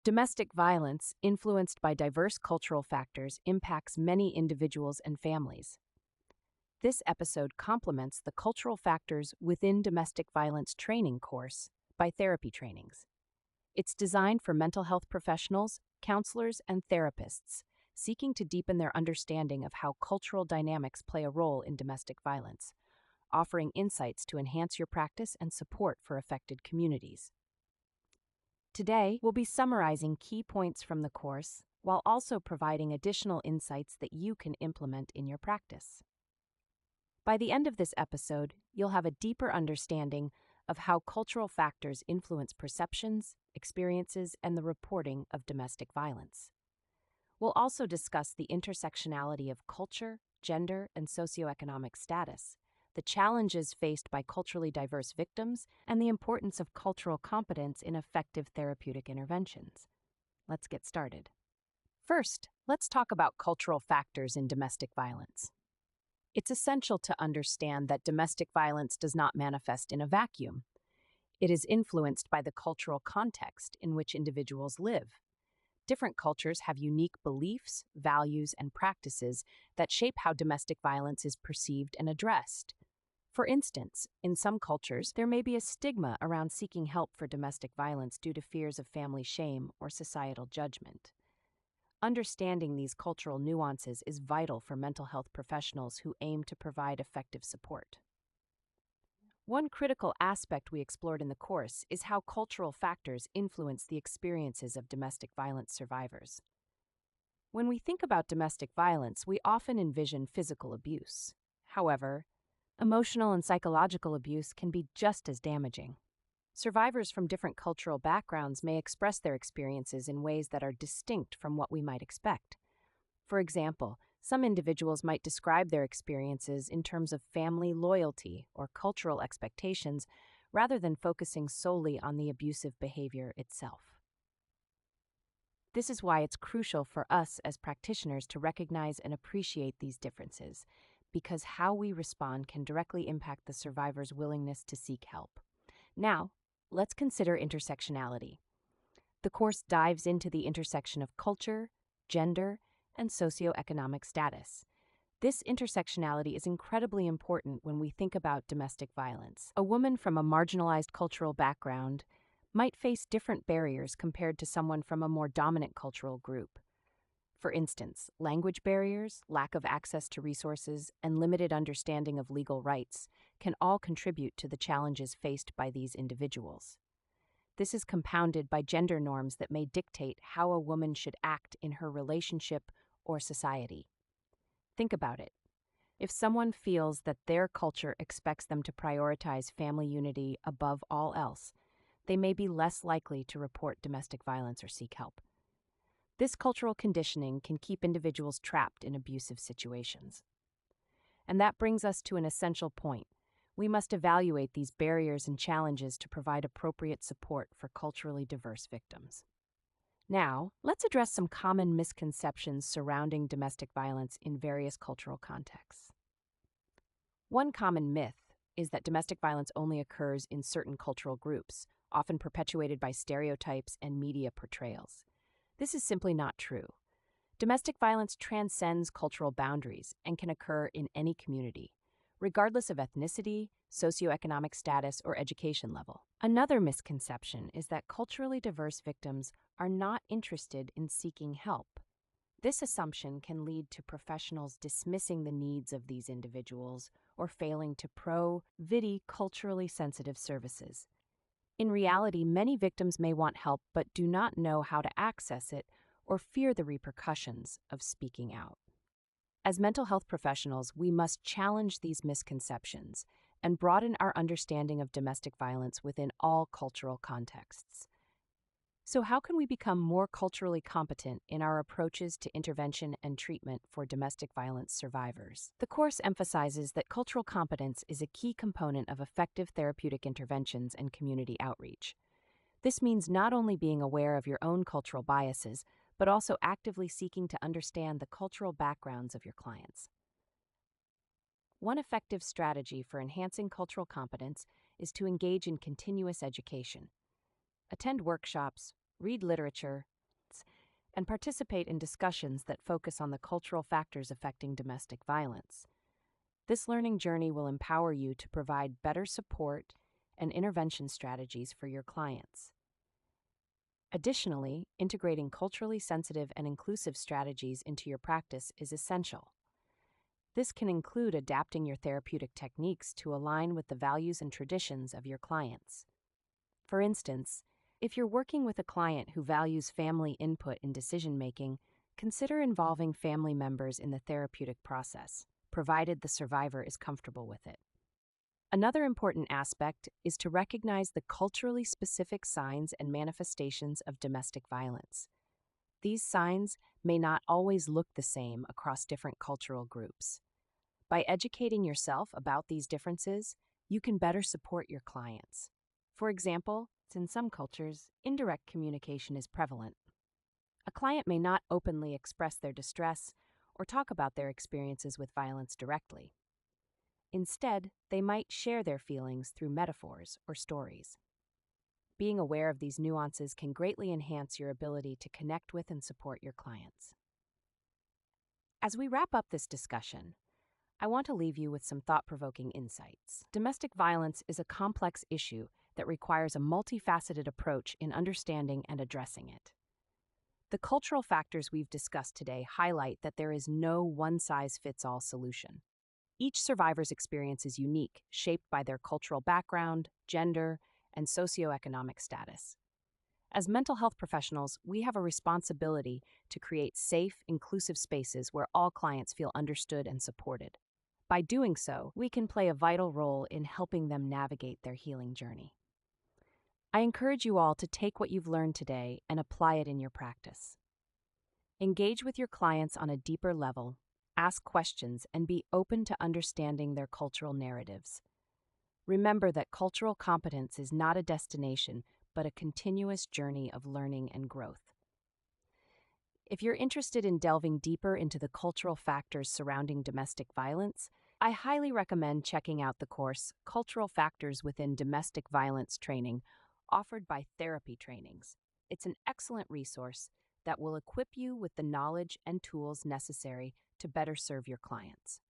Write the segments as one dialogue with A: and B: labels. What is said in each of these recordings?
A: Domestic violence, influenced by diverse cultural factors, impacts many individuals and families. This episode complements the cultural factors within domestic violence training course by therapy trainings. It's designed for mental health professionals, counselors, and therapists seeking to deepen their understanding of how cultural dynamics play a role in domestic violence, offering insights to enhance your practice and support for affected communities. Today, we'll be summarizing key points from the course while also providing additional insights that you can implement in your practice. By the end of this episode, you'll have a deeper understanding of how cultural factors influence perceptions, experiences, and the reporting of domestic violence. We'll also discuss the intersectionality of culture, gender, and socioeconomic status, the challenges faced by culturally diverse victims, and the importance of cultural competence in effective therapeutic interventions. Let's get started. First, let's talk about cultural factors in domestic violence. It's essential to understand that domestic violence does not manifest in a vacuum. It is influenced by the cultural context in which individuals live. Different cultures have unique beliefs, values, and practices that shape how domestic violence is perceived and addressed. For instance, in some cultures, there may be a stigma around seeking help for domestic violence due to fears of family shame or societal judgment. Understanding these cultural nuances is vital for mental health professionals who aim to provide effective support. One critical aspect we explored in the course is how cultural factors influence the experiences of domestic violence survivors. When we think about domestic violence, we often envision physical abuse. However, emotional and psychological abuse can be just as damaging. Survivors from different cultural backgrounds may express their experiences in ways that are distinct from what we might expect. For example, some individuals might describe their experiences in terms of family loyalty or cultural expectations rather than focusing solely on the abusive behavior itself. This is why it's crucial for us as practitioners to recognize and appreciate these differences, because how we respond can directly impact the survivor's willingness to seek help. Now, let's consider intersectionality. The course dives into the intersection of culture, gender, and socioeconomic status. This intersectionality is incredibly important when we think about domestic violence. A woman from a marginalized cultural background might face different barriers compared to someone from a more dominant cultural group. For instance, language barriers, lack of access to resources, and limited understanding of legal rights can all contribute to the challenges faced by these individuals. This is compounded by gender norms that may dictate how a woman should act in her relationship or society. Think about it. If someone feels that their culture expects them to prioritize family unity above all else, they may be less likely to report domestic violence or seek help. This cultural conditioning can keep individuals trapped in abusive situations. And that brings us to an essential point. We must evaluate these barriers and challenges to provide appropriate support for culturally diverse victims. Now, let's address some common misconceptions surrounding domestic violence in various cultural contexts. One common myth is that domestic violence only occurs in certain cultural groups, often perpetuated by stereotypes and media portrayals. This is simply not true. Domestic violence transcends cultural boundaries and can occur in any community, regardless of ethnicity, socioeconomic status, or education level. Another misconception is that culturally diverse victims are not interested in seeking help. This assumption can lead to professionals dismissing the needs of these individuals or failing to provide culturally sensitive services. In reality, many victims may want help but do not know how to access it or fear the repercussions of speaking out. As mental health professionals, we must challenge these misconceptions and broaden our understanding of domestic violence within all cultural contexts. So, how can we become more culturally competent in our approaches to intervention and treatment for domestic violence survivors? The course emphasizes that cultural competence is a key component of effective therapeutic interventions and community outreach. This means not only being aware of your own cultural biases, but also actively seeking to understand the cultural backgrounds of your clients. One effective strategy for enhancing cultural competence is to engage in continuous education. Attend workshops, read literature, and participate in discussions that focus on the cultural factors affecting domestic violence. This learning journey will empower you to provide better support and intervention strategies for your clients. Additionally, integrating culturally sensitive and inclusive strategies into your practice is essential. This can include adapting your therapeutic techniques to align with the values and traditions of your clients. For instance, if you're working with a client who values family input in decision-making, consider involving family members in the therapeutic process, provided the survivor is comfortable with it. Another important aspect is to recognize the culturally specific signs and manifestations of domestic violence. These signs may not always look the same across different cultural groups. By educating yourself about these differences, you can better support your clients. For example, in some cultures, indirect communication is prevalent. A client may not openly express their distress or talk about their experiences with violence directly. Instead, they might share their feelings through metaphors or stories. Being aware of these nuances can greatly enhance your ability to connect with and support your clients. As we wrap up this discussion, I want to leave you with some thought-provoking insights. Domestic violence is a complex issue that requires a multifaceted approach in understanding and addressing it. The cultural factors we've discussed today highlight that there is no one-size-fits-all solution. Each survivor's experience is unique, shaped by their cultural background, gender, and socioeconomic status. As mental health professionals, we have a responsibility to create safe, inclusive spaces where all clients feel understood and supported. By doing so, we can play a vital role in helping them navigate their healing journey. I encourage you all to take what you've learned today and apply it in your practice. Engage with your clients on a deeper level, ask questions, and be open to understanding their cultural narratives. Remember that cultural competence is not a destination, but a continuous journey of learning and growth. If you're interested in delving deeper into the cultural factors surrounding domestic violence, I highly recommend checking out the course Cultural Factors Within Domestic Violence Training, offered by Therapy Trainings. It's an excellent resource that will equip you with the knowledge and tools necessary to better serve your clients.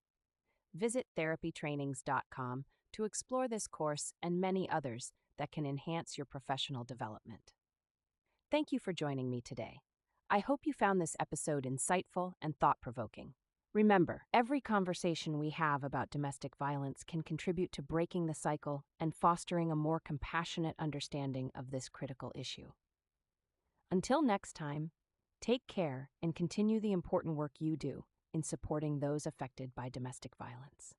A: Visit therapytrainings.com to explore this course and many others that can enhance your professional development. Thank you for joining me today. I hope you found this episode insightful and thought-provoking. Remember, every conversation we have about domestic violence can contribute to breaking the cycle and fostering a more compassionate understanding of this critical issue. Until next time, take care and continue the important work you do in supporting those affected by domestic violence.